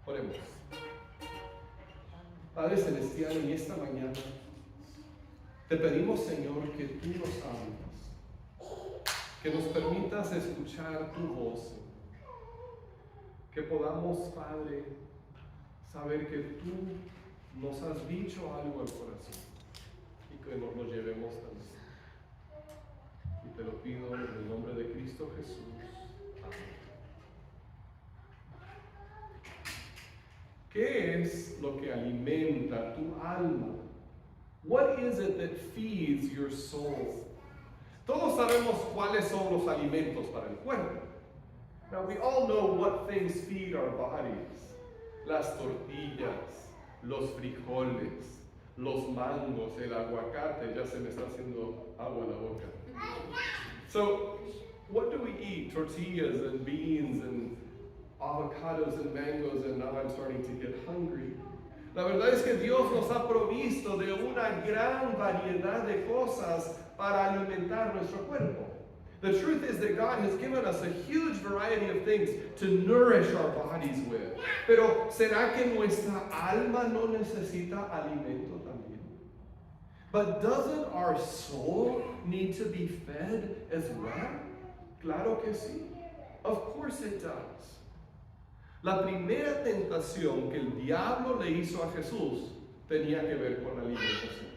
Oremos. Padre Celestial, en esta mañana te pedimos, Señor, que tú nos hables, que nos permitas escuchar tu voz, que podamos, Padre, saber que tú nos has dicho algo al corazón y que nos lo llevemos también. Y te lo pido en el nombre de Cristo Jesús. Amén. ¿Qué es lo que alimenta tu alma? What is it that feeds your soul? Todos sabemos cuáles son los alimentos para el cuerpo. Now we all know what things feed our bodies. Las tortillas, los frijoles, los mangos, el aguacate. Ya se me está haciendo agua en la boca. So, what do we eat? Tortillas and beans and avocados and mangoes, and now I'm starting to get hungry. La verdad es que Dios nos ha provisto de una gran variedad de cosas para alimentar nuestro cuerpo. The truth is that God has given us a huge variety of things to nourish our bodies with. Pero ¿será que nuestra alma no necesita alimento también? But doesn't our soul need to be fed as well? Claro que sí. Of course it does. La primera tentación que el diablo le hizo a Jesús tenía que ver con la alimentación.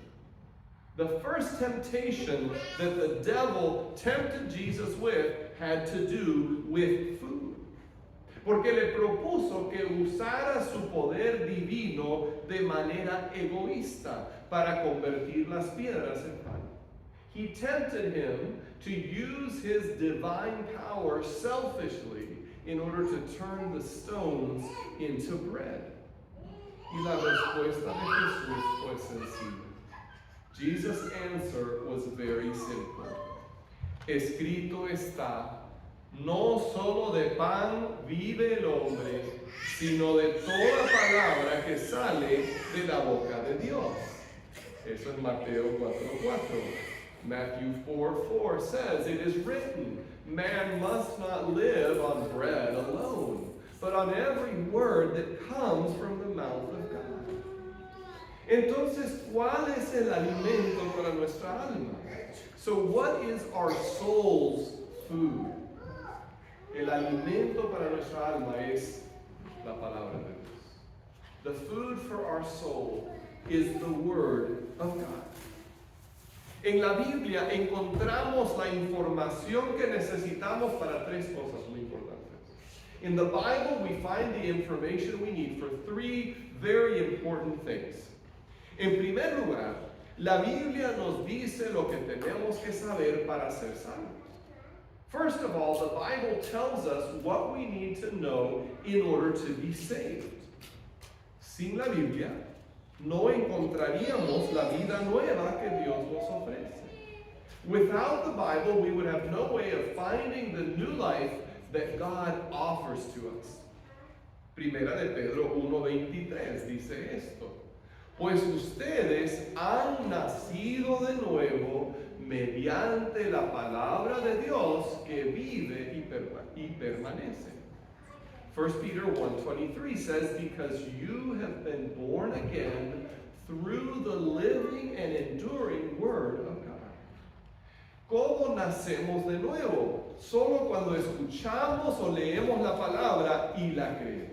The first temptation that the devil tempted Jesus with had to do with food. Porque le propuso que usara su poder divino de manera egoísta para convertir las piedras en pan. He tempted him to use his divine power selfishly in order to turn the stones into bread. Y la respuesta de Jesús fue sencilla. Jesus' answer was very simple. Escrito está, no solo de pan vive el hombre, sino de toda palabra que sale de la boca de Dios. Eso es Mateo 4:4. Matthew 4:4 says, it is written, man must not live on bread alone, but on every word that comes from the mouth of God. Entonces, ¿cuál es el alimento para nuestra alma? So what is our soul's food? El alimento para nuestra alma es la palabra de Dios. The food for our soul is the word of God. En la Biblia encontramos la información que necesitamos para tres cosas muy importantes. In the Bible, we find the information we need for three very important things. En primer lugar, la Biblia nos dice lo que tenemos que saber para ser salvos. First of all, the Bible tells us what we need to know in order to be saved. Sin la Biblia, no encontraríamos la vida nueva que Dios nos ofrece. Without the Bible, we would have no way of finding the new life that God offers to us. Primera de Pedro 1:23 dice esto. Pues ustedes han nacido de nuevo mediante la palabra de Dios que vive y permanece. 1 Peter 1:23 says, because you have been born again through the living and enduring word of God. ¿Cómo nacemos de nuevo? Solo cuando escuchamos o leemos la palabra y la creemos.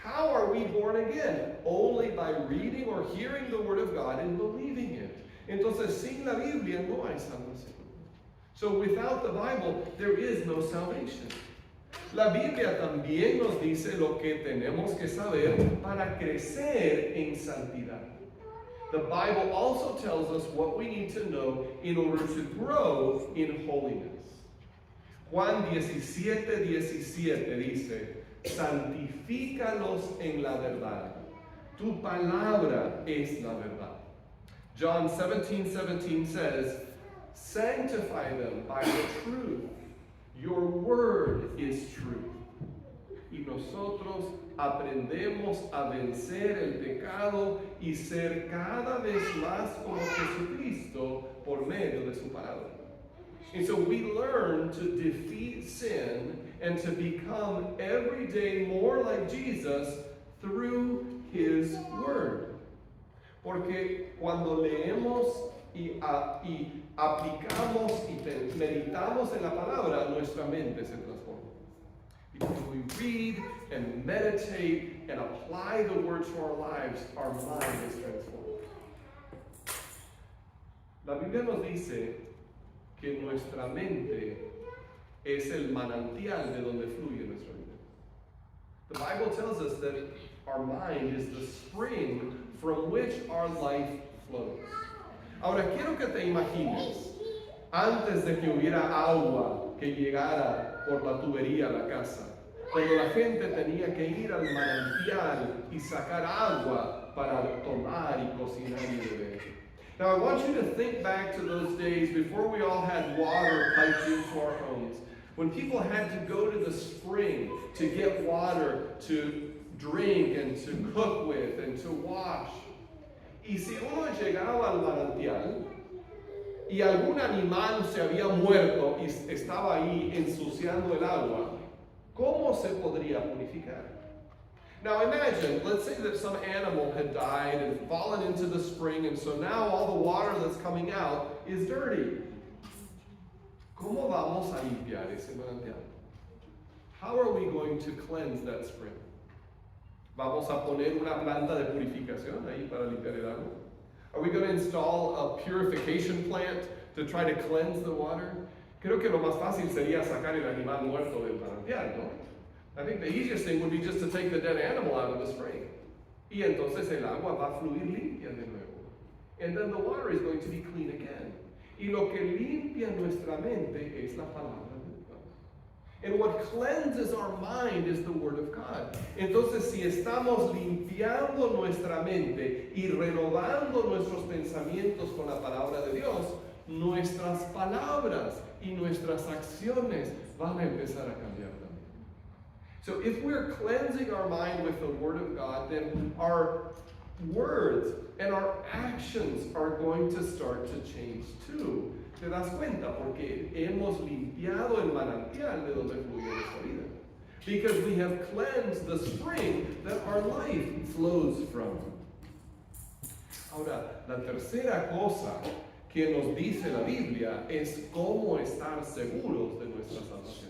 How are we born again? Only by reading or hearing the word of God and believing it. Entonces, sin la Biblia no hay salvación. So without the Bible, there is no salvation. La Biblia también nos dice lo que tenemos que saber para crecer en santidad. The Bible also tells us what we need to know in order to grow in holiness. Juan 17:17 dice, santifícalos en la verdad. Tu palabra es la verdad. John 17:17 says, sanctify them by the truth. Your word is truth. Y nosotros aprendemos a vencer el pecado y ser cada vez más como Jesucristo por medio de su palabra. And so we learn to defeat sin and to become every day more like Jesus through His Word. Porque cuando leemos y aplicamos y meditamos en la palabra, nuestra mente se transforma. Because we read and meditate and apply the Word to our lives, our mind is transformed. La Biblia nos dice que nuestra mente es el manantial de donde fluye nuestra vida. The Bible tells us that our mind is the spring from which our life flows. Ahora quiero que te imagines, antes de que hubiera agua que llegara por la tubería a la casa, cuando la gente tenía que ir al manantial y sacar agua para tomar y cocinar y beber. Now I want you to think back to those days before we all had water piped into our homes, when people had to go to the spring to get water to drink and to cook with and to wash. Y si uno llegaba al manantial y algún animal se había muerto y estaba ahí ensuciando el agua, ¿cómo se podría purificar? Now imagine, let's say that some animal had died and fallen into the spring, and so now all the water that's coming out is dirty. ¿Cómo vamos a limpiar ese manantial? How are we going to cleanse that spring? ¿Vamos a poner una planta de purificación ahí para limpiar el agua? Are we going to install a purification plant to try to cleanse the water? Creo que lo más fácil sería sacar el animal muerto del manantial, ¿no? I think the easiest thing would be just to take the dead animal out of the spring. Y entonces el agua va a fluir limpia de nuevo. And then the water is going to be clean again. Y lo que limpia nuestra mente es la palabra de Dios. And what cleanses our mind is the Word of God. Entonces, si estamos limpiando nuestra mente y renovando nuestros pensamientos con la palabra de Dios, nuestras palabras y nuestras acciones van a empezar a cambiar también. So if we're cleansing our mind with the Word of God, then our words and our actions are going to start to change too. ¿Te das cuenta? Porque hemos limpiado el manantial de donde fluye nuestra vida. Because we have cleansed the spring that our life flows from. Ahora, la tercera cosa que nos dice la Biblia es cómo estar seguros de nuestra salvación.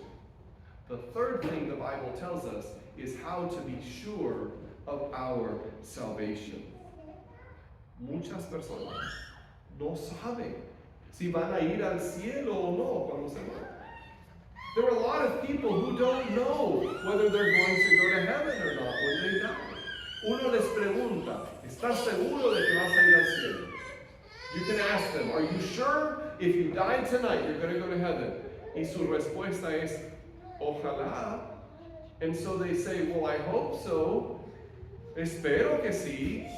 The third thing the Bible tells us is how to be sure of our salvation. Muchas personas no saben si van a ir al cielo o no cuando se mueran. There are a lot of people who don't know whether they're going to go to heaven or not when they die. Uno les pregunta, ¿estás seguro de que vas a ir al cielo? You can ask them, are you sure if you die tonight you're going to go to heaven? Y su respuesta es, ojalá. And so they say, well, I hope so. Espero que sí.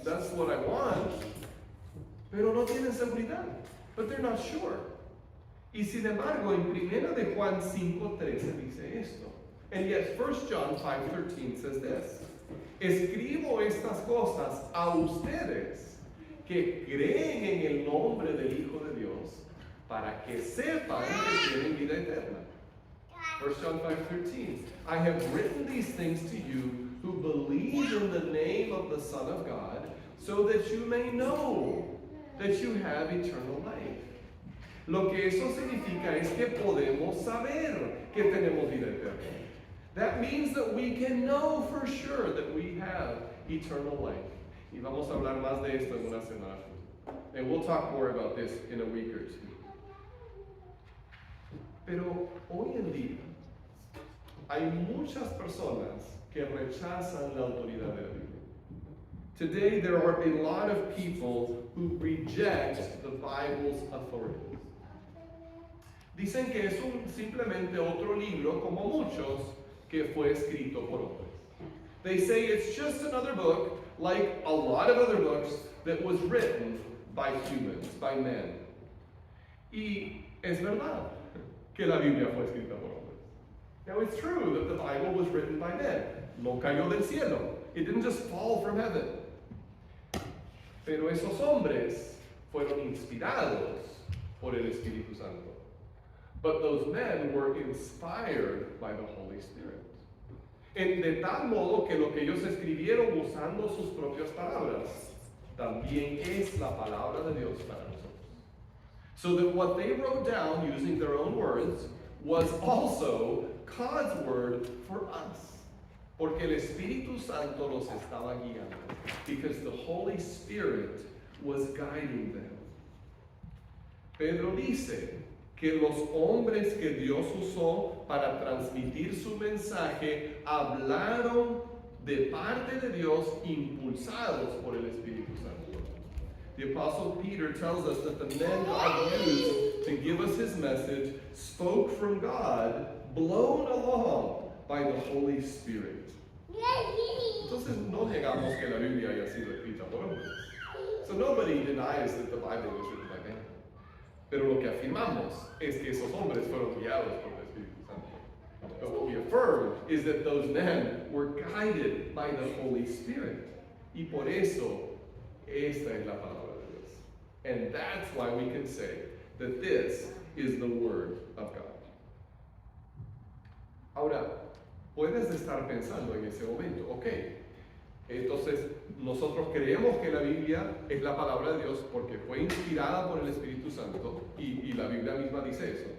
That's what I want. Pero no tienen seguridad. But they're not sure. Y sin embargo, en 1 de Juan 5:13 dice esto. And yet 1 John 5:13 says this. Escribo estas cosas a ustedes que creen en el nombre del Hijo de Dios para que sepan que tienen vida eterna. 1 John 5:13. I have written these things to you who believe in the name of the Son of God, so that you may know that you have eternal life. Lo que eso significa es que podemos saber que tenemos vida eterna. That means that we can know for sure that we have eternal life. Y vamos a hablar más de esto en una semana. And we'll talk more about this in a week or two. Pero hoy en día hay muchas personas que rechazan la autoridad de la Biblia. Today there are a lot of people who reject the Bible's authority. Dicen que es simplemente otro libro como muchos que fue escrito por hombres. They say it's just another book like a lot of other books that was written by humans, by men. Y es verdad que la Biblia fue escrita por hombres. Now it's true that the Bible was written by men. No cayó del cielo. It didn't just fall from heaven. Pero esos hombres fueron inspirados por el Espíritu Santo. But those men were inspired by the Holy Spirit. De tal modo que lo que ellos escribieron usando sus propias palabras, también es la palabra de Dios para nosotros. So that what they wrote down using their own words was also God's word for us. Porque el Espíritu Santo los estaba guiando. Because the Holy Spirit was guiding them. Pedro dice que los hombres que Dios usó para transmitir su mensaje hablaron de parte de Dios impulsados por el Espíritu Santo. The Apostle Peter tells us that the men God used to give us his message spoke from God, blown along by the Holy Spirit. Entonces no negamos que la Biblia haya sido escrita por hombres. So nobody denies that the Bible was written by men. Pero lo que afirmamos es que esos hombres fueron guiados por el Espíritu Santo. But what we affirm is that those men were guided by the Holy Spirit. Y por eso, esta es la palabra de Dios. And that's why we can say that this is the Word of God. Ahora, puedes estar pensando en ese momento, ok, entonces nosotros creemos que la Biblia es la palabra de Dios porque fue inspirada por el Espíritu Santo y la Biblia misma dice eso.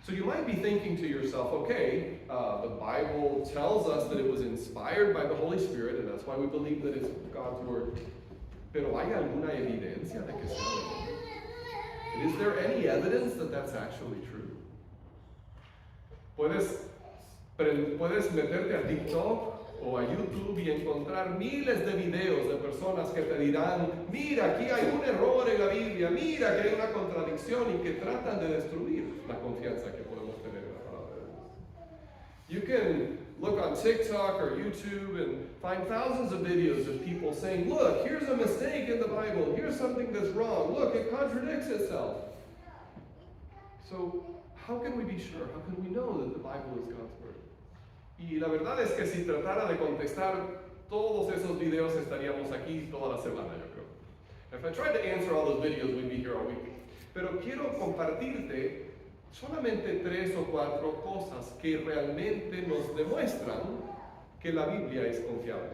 So you might be thinking to yourself, okay, the Bible tells us that it was inspired by the Holy Spirit and that's why we believe that it's God's Word. Pero ¿hay alguna evidencia de que sea verdad? Is there any evidence that that's actually true? Puedes meterte a TikTok o a YouTube y encontrar miles de videos de personas que te dirán, mira, aquí hay un error en la Biblia, mira que hay una contradicción y que tratan de destruir la confianza que podemos tener en la palabra de Dios. You can look on TikTok or YouTube and find thousands of videos of people saying, look, here's a mistake in the Bible, here's something that's wrong, look, it contradicts itself. So, how can we be sure? How can we know that the Bible is God's Word? Y la verdad es que si tratara de contestar todos esos videos estaríamos aquí toda la semana, yo creo. If I tried to answer all those videos, we'd be here all week. Pero quiero compartirte solamente 3 o 4 cosas que realmente nos demuestran que la Biblia es confiable.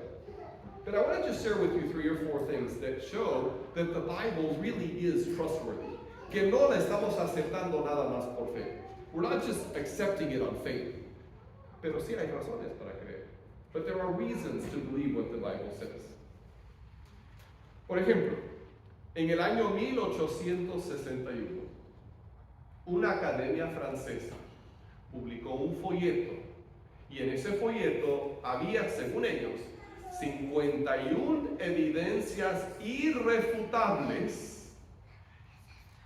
But I want to just share with you 3 or 4 things that show that the Bible really is trustworthy. Que no la estamos aceptando nada más por fe. We're not just accepting it on faith. Pero sí hay razones para creer. But there are reasons to believe what the Bible says. Por ejemplo, en el año 1861, una academia francesa publicó un folleto y en ese folleto había, según ellos, 51 evidencias irrefutables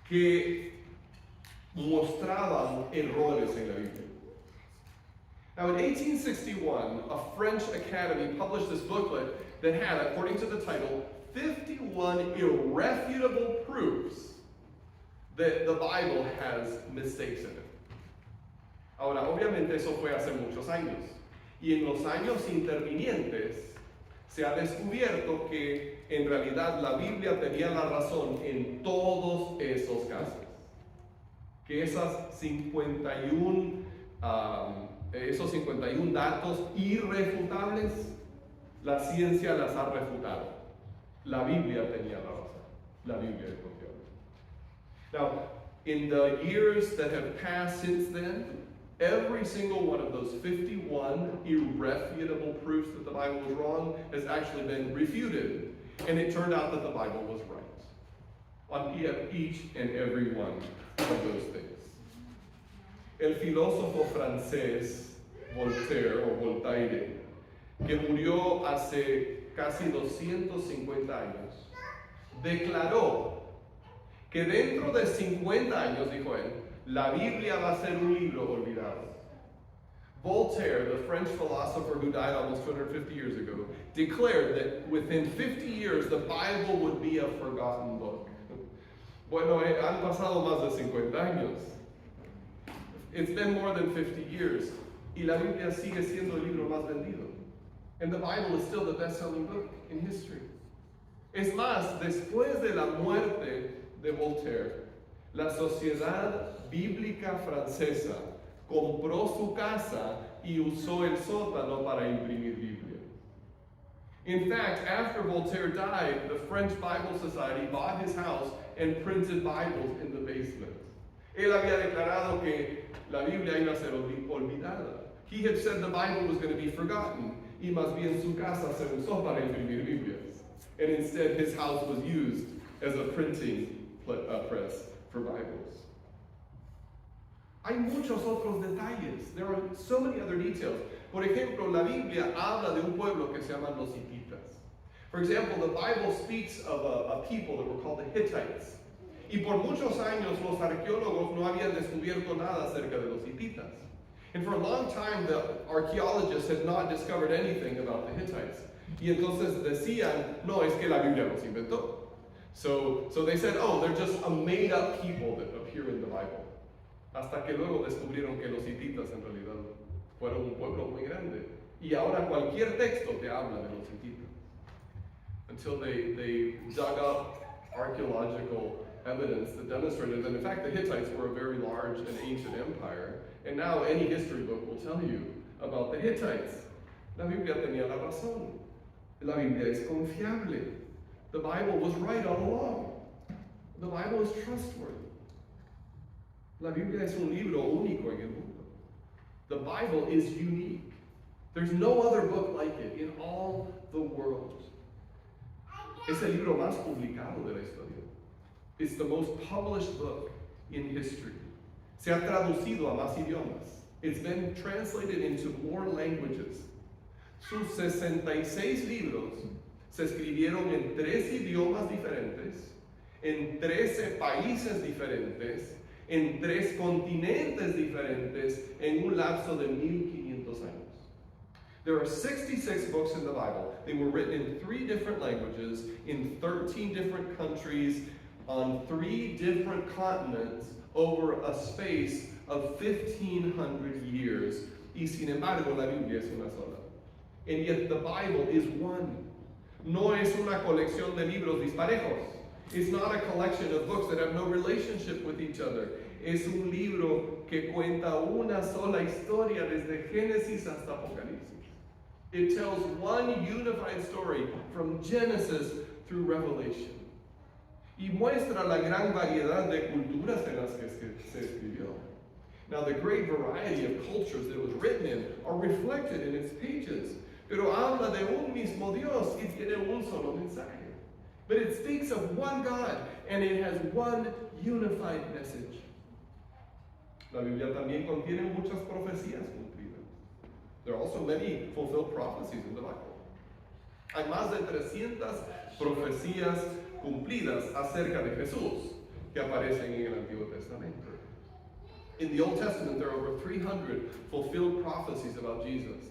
que mostraban errores en la Biblia. Now, in 1861, a French academy published this booklet that had, according to the title, 51 irrefutable proofs that the Bible has mistakes in it. Ahora, obviamente eso fue hace muchos años. Y en los años intervinientes se ha descubierto que en realidad la Biblia tenía la razón en todos esos casos. Que esos 51 datos irrefutables, la ciencia las ha refutado. La Biblia tenía la razón. La Biblia es confiable. Now, in the years that have passed since then, every single one of those 51 irrefutable proofs that the Bible was wrong has actually been refuted. And it turned out that the Bible was right on each and every one of those things. El filósofo francés Voltaire, que murió hace casi 250 años, declaró que dentro de 50 años, dijo él, la Biblia va a ser un libro olvidado. Voltaire, the French philosopher who died almost 250 years ago, declared that within 50 years the Bible would be a forgotten book. Bueno, han pasado más de 50 años. It's been more than 50 years. Y la Biblia sigue siendo el libro más vendido. And the Bible is still the best-selling book in history. Es más, después de la muerte de Voltaire, la Sociedad Bíblica Francesa compró su casa y usó el sótano para imprimir Biblia. In fact, after Voltaire died, the French Bible Society bought his house and printed Bibles in the basement. Él había declarado que la Biblia iba a ser olvidada. He had said the Bible was going to be forgotten, y más bien su casa se usó para imprimir Biblias. And instead, his house was used as a printing press for Bibles. Hay muchos otros detalles. There are so many other details. Por ejemplo, la Biblia habla de un pueblo que se llaman los hititas. For example, the Bible speaks of a people that were called the Hittites. Y por muchos años los arqueólogos no habían descubierto nada acerca de los hititas. And for a long time, the archaeologists had not discovered anything about the Hittites. Y entonces decían, no, es que la Biblia los inventó. So they said, oh, they're just a made-up people that appear in the Bible. Hasta que luego descubrieron que los hititas en realidad fueron un pueblo muy grande. Y ahora cualquier texto te habla de los hititas. Until they dug up archaeological evidence that demonstrated that in fact the Hittites were a very large and ancient empire. And now any history book will tell you about the Hittites. La Biblia tenía la razón. La Biblia es confiable. The Bible was right all along. The Bible is trustworthy. La Biblia es un libro único en el mundo. The Bible is unique. There's no other book like it in all the world. Es el libro más publicado de la historia. It's the most published book in history. Se ha traducido a más idiomas. It's been translated into more languages. Sus 66 libros se escribieron en 3 idiomas diferentes, en 13 países diferentes, en 3 continentes diferentes, en un lapso de 1500 años. There are 66 books in the Bible. They were written in 3 different languages, in 13 different countries, on 3 different continents, over a space of 1,500 years. Y sin embargo, la Biblia es una sola. And yet the Bible is one. No es una colección de libros disparejos. It's not a collection of books that have no relationship with each other. Es un libro que cuenta una sola historia desde Génesis hasta Apocalipsis. It tells one unified story from Genesis through Revelation. Y muestra la gran variedad de culturas en las que se escribió. Now, the great variety of cultures that it was written in are reflected in its pages. Pero habla de un mismo Dios y tiene un solo mensaje. But it speaks of one God and it has one unified message. La Biblia también contiene muchas profecías cumplidas. There are also many fulfilled prophecies in the Bible. Hay más de 300 profecías cumplidas acerca de Jesús que aparecen en el Antiguo Testamento. In the Old Testament, there are over 300 fulfilled prophecies about Jesus.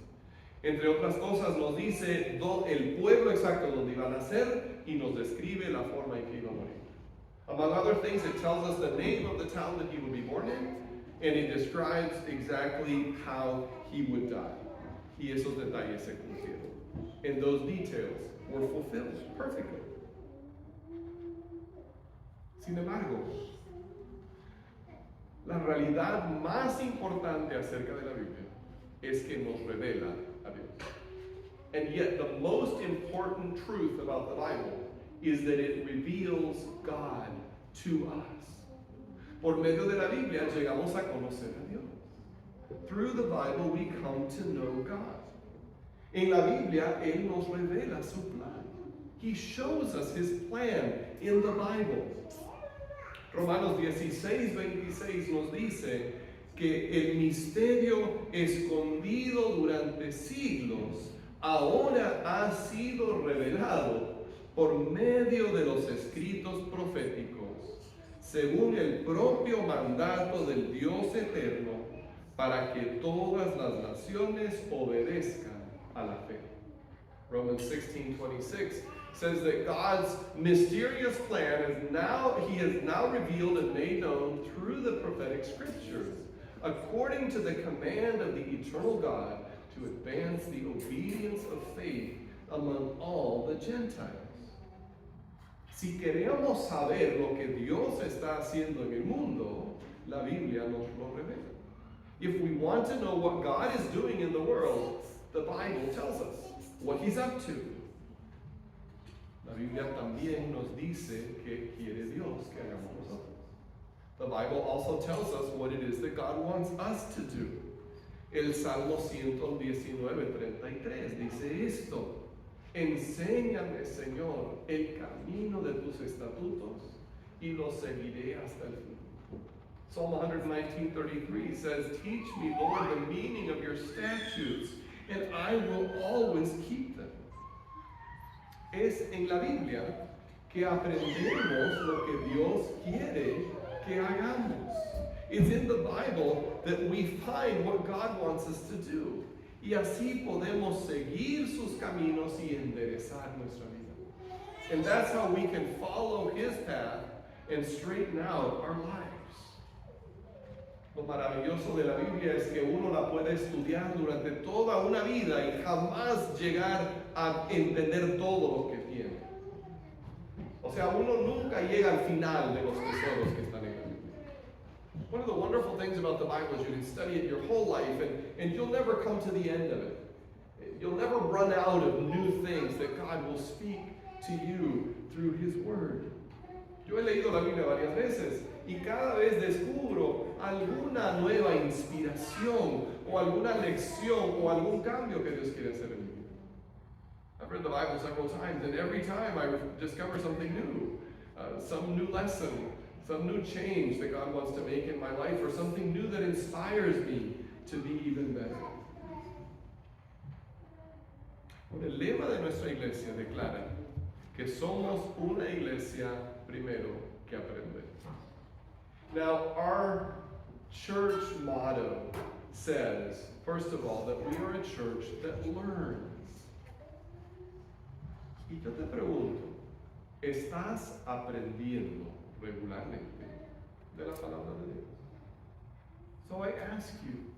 Entre otras cosas, nos dice el pueblo exacto donde iba a nacer y nos describe la forma en que iba a morir. Among other things, it tells us the name of the town that he would be born in, and it describes exactly how he would die. Y esos detalles se cumplieron. And those details were fulfilled perfectly. Sin embargo, la realidad más importante acerca de la Biblia es que nos revela a Dios. And yet the most important truth about the Bible is that it reveals God to us. Por medio de la Biblia llegamos a conocer a Dios. Through the Bible we come to know God. En la Biblia, Él nos revela su plan. He shows us His plan in the Bible. Romanos 16:26 nos dice que el misterio escondido durante siglos ahora ha sido revelado por medio de los escritos proféticos, según el propio mandato del Dios eterno, para que todas las naciones obedezcan a la fe. Romans 16:26 says that God's mysterious plan He has now revealed and made known through the prophetic scriptures, according to the command of the eternal God, to advance the obedience of faith among all the Gentiles. Si queremos saber lo que Dios está haciendo en el mundo, la Biblia nos lo revela. If we want to know what God is doing in the world, the Bible tells us what He's up to. La Biblia también nos dice que quiere Dios que hagamos nosotros. The Bible also tells us what it is that God wants us to do. El Salmo 119:33 dice esto: Enséñame, Señor, el camino de tus estatutos y los seguiré hasta el fin. Psalm 119:33 says, Teach me, Lord, the meaning of your statutes, and I will always keep them. Es en la Biblia que aprendemos lo que Dios quiere que hagamos. It's in the Bible that we find what God wants us to do. Y así podemos seguir sus caminos y enderezar nuestra vida. And that's how we can follow His path and straighten out our lives. Lo maravilloso de la Biblia es que uno la puede estudiar durante toda una vida y jamás llegar a entender todo lo que tiene. O sea, uno nunca llega al final de los tesoros que están en la Biblia. One of the wonderful things about the Bible is you can study it your whole life and you'll never come to the end of it. You'll never run out of new things that God will speak to you through His Word. Yo he leído la Biblia varias veces y cada vez descubro alguna nueva inspiración o alguna lección o algún cambio que Dios quiere hacer en mi vida. I've read the Bible several times, and every time I discover something new, some new lesson, some new change that God wants to make in my life, or something new that inspires me to be even better. El lema de nuestra iglesia declara que somos una iglesia primero que aprende. Now, our church motto says, first of all, that we are a church that learns. Y yo te pregunto, ¿estás aprendiendo regularmente de la palabra de Dios? So I ask you,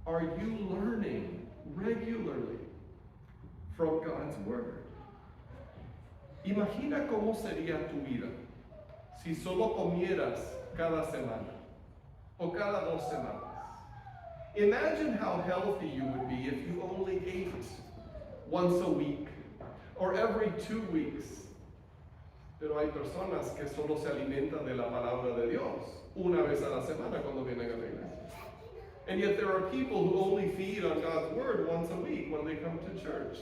are you learning regularly from God's Word? Imagina cómo sería tu vida si solo comieras cada semana o cada 2 semanas. Imagine how healthy you would be if you only ate once a week or every 2 weeks. Pero hay personas que solo se alimentan de la palabra de Dios una vez a la semana cuando vienen a la iglesia. And yet there are people who only feed on God's Word once a week when they come to church.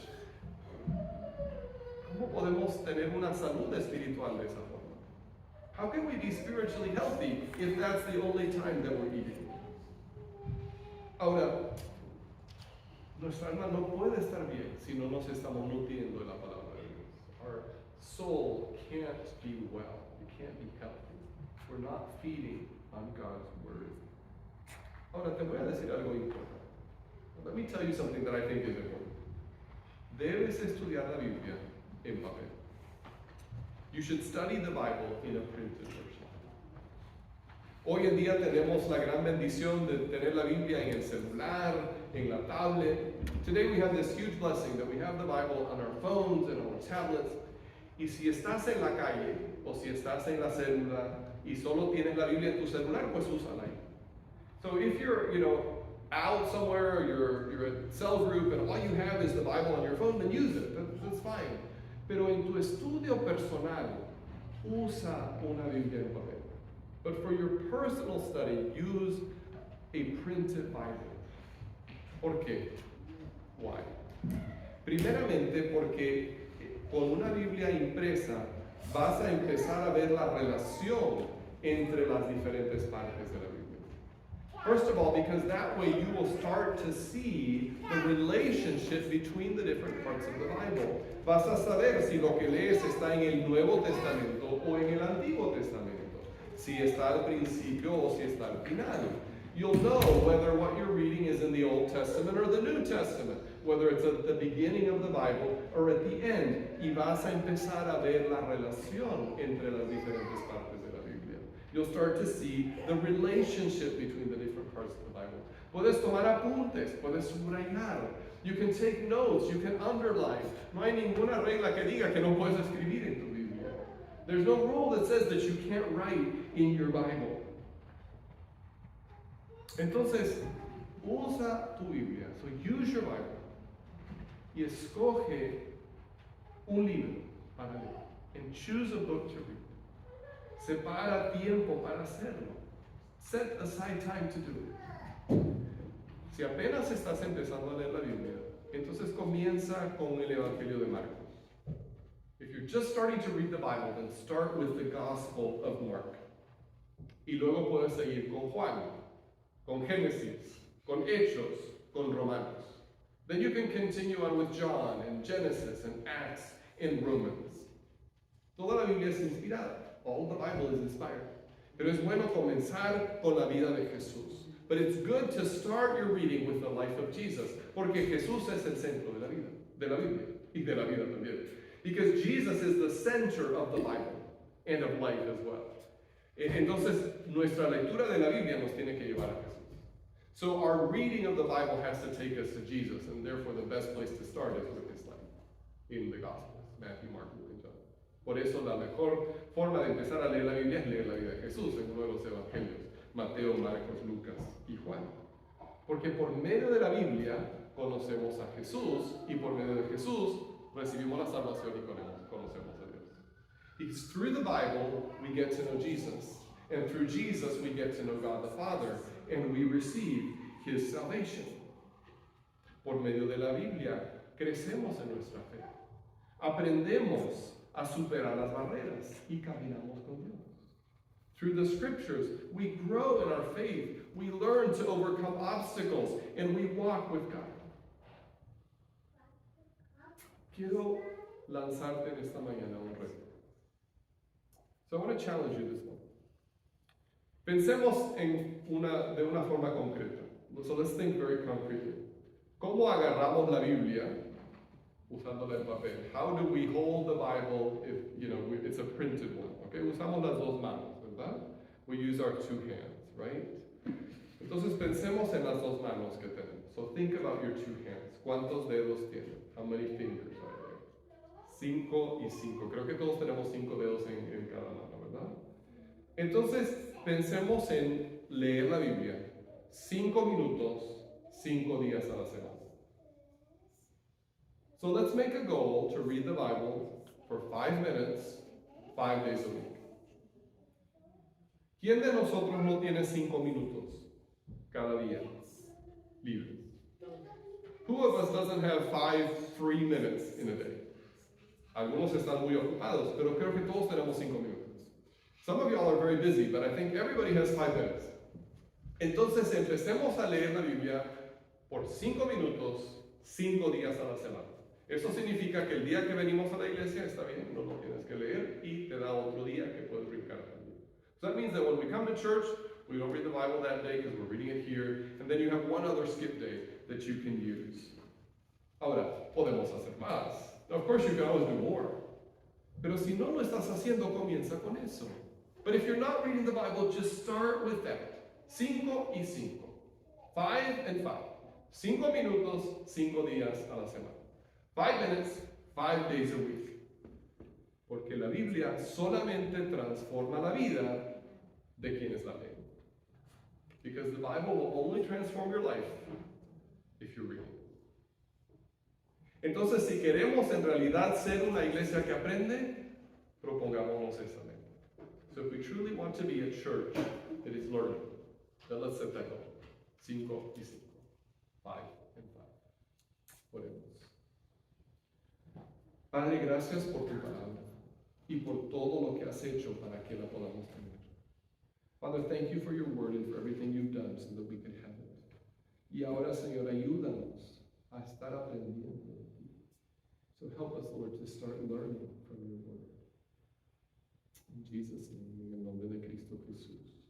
¿Cómo podemos tener una salud espiritual de esa forma? How can we be spiritually healthy if that's the only time that we're eating? Ahora, nuestra alma no puede estar bien si no nos estamos nutriendo de la palabra de Dios. Our soul can't be well. We can't be healthy. We're not feeding on God's Word. Ahora, te voy a decir algo importante. Let me tell you something that I think is important. Debes estudiar la Biblia en papel. You should study the Bible in a printed version. Hoy en día tenemos la gran bendición de tener la Biblia en el celular, en la tablet. Today we have this huge blessing that we have the Bible on our phones and on our tablets. Y si estás en la calle o si estás en la célula y solo tienes la Biblia en tu celular, pues úsala ahí. So if you're, out somewhere, or you're at cell group and all you have is the Bible on your phone, then use it. That's fine. Pero en tu estudio personal, usa una Biblia en papel. But for your personal study, use a printed Bible. ¿Por qué? Why? Primeramente porque con una Biblia impresa vas a empezar a ver la relación entre las diferentes partes de la Biblia. First of all, because that way you will start to see the relationship between the different parts of the Bible. Vas a saber si lo que lees está en el Nuevo Testamento o en el Antiguo Testamento. Si está al principio o si está al final. You'll know whether what you're reading is in the Old Testament or the New Testament. Whether it's at the beginning of the Bible or at the end. Y vas a empezar a ver la relación entre las diferentes partes de la Biblia. You'll start to see the relationship between the different parts of the Bible. Puedes tomar apuntes, puedes subrayar. You can take notes, you can underline. No hay ninguna regla que diga que no puedes escribir en tu Biblia. There's no rule that says that you can't write in your Bible. Entonces, usa tu Biblia. So use your Bible. Y escoge un libro para leer. And choose a book to read. Separa tiempo para hacerlo. Set aside time to do it. Si apenas estás empezando a leer la Biblia, entonces comienza con el Evangelio de Marcos. If you're just starting to read the Bible, then start with the Gospel of Mark. Y luego puedes seguir con Juan, con Génesis, con Hechos, con Romanos. Then you can continue on with John and Genesis and Acts and Romans. Toda la Biblia es inspirada. All the Bible is inspired. Pero es bueno comenzar con la vida de Jesús. But it's good to start your reading with the life of Jesus, porque Jesús es el centro de la vida, de la Biblia, y de la vida también. Because Jesus is the center of the Bible and of life as well. Entonces, nuestra lectura de la Biblia nos tiene que llevar a Jesús. So our reading of the Bible has to take us to Jesus, and therefore the best place to start is with his life in the Gospels, Matthew, Mark, Luke, and John. Por eso la mejor forma de empezar a leer la Biblia es leer la vida de Jesús en uno de los evangelios, Mateo, Marcos, Lucas y Juan. Porque por medio de la Biblia conocemos a Jesús y por medio de Jesús recibimos la salvación y conocemos a Dios. It's through the Bible we get to know Jesus, and through Jesus we get to know God the Father, and we receive his salvation. Por medio de la Biblia crecemos en nuestra fe. Aprendemos a superar las barreras y caminamos con Dios. Through the scriptures, we grow in our faith. We learn to overcome obstacles, and we walk with God. Quiero lanzarte en esta mañana un reto. So I want to challenge you this one. Pensemos de una forma concreta. So let's think very concretely. ¿Cómo agarramos la Biblia usándola en papel? How do we hold the Bible if, it's a printed one? Okay, usamos las dos manos, ¿verdad? We use our two hands, right? Entonces pensemos en las dos manos que tenemos. So think about your two hands. ¿Cuántos dedos tienen? How many fingers are there? 5 y 5. Creo que todos tenemos 5 dedos en cada mano, ¿verdad? Entonces pensemos en leer la Biblia 5 minutos, 5 días a la semana. So let's make a goal to read the Bible for 5 minutes, 5 days a week. ¿Quién de nosotros no tiene 5 minutos cada día libres? Who of us doesn't have 5 free minutes in a day? Algunos están muy ocupados, pero creo que todos tenemos 5 minutos. Some of y'all are very busy, but I think everybody has 5 minutes. Entonces empecemos a leer la Biblia por 5 minutos, 5 días a la semana. Eso significa que el día que venimos a la iglesia está bien, no lo tienes que leer y te da otro día que puedes brincar también. So that means that when we come to church, we don't read the Bible that day because we're reading it here, and then you have one other skip day that you can use. Ahora, podemos hacer más. Of course, you can always do more. Pero si no lo estás haciendo, comienza con eso. But if you're not reading the Bible, just start with that. 5 y 5. 5 and 5. 5 minutos, 5 días a la semana. 5 minutes, 5 days a week. Porque la Biblia solamente transforma la vida de quienes la leen. Because the Bible will only transform your life if you read it. Entonces, si queremos en realidad ser una iglesia que aprende, propongámonos esa meta. So if we truly want to be a church that is learning, then let's set that goal. 5 y 5. 5 and 5. Oremos. Padre, gracias por tu palabra y por todo lo que has hecho para que la podamos tener. Father, thank you for your word and for everything you've done so that we could have it. Y ahora, Señor, ayúdanos a estar aprendiendo de ti. So help us, Lord, to start learning from your word. In Jesus' name, en el nombre de Cristo Jesús.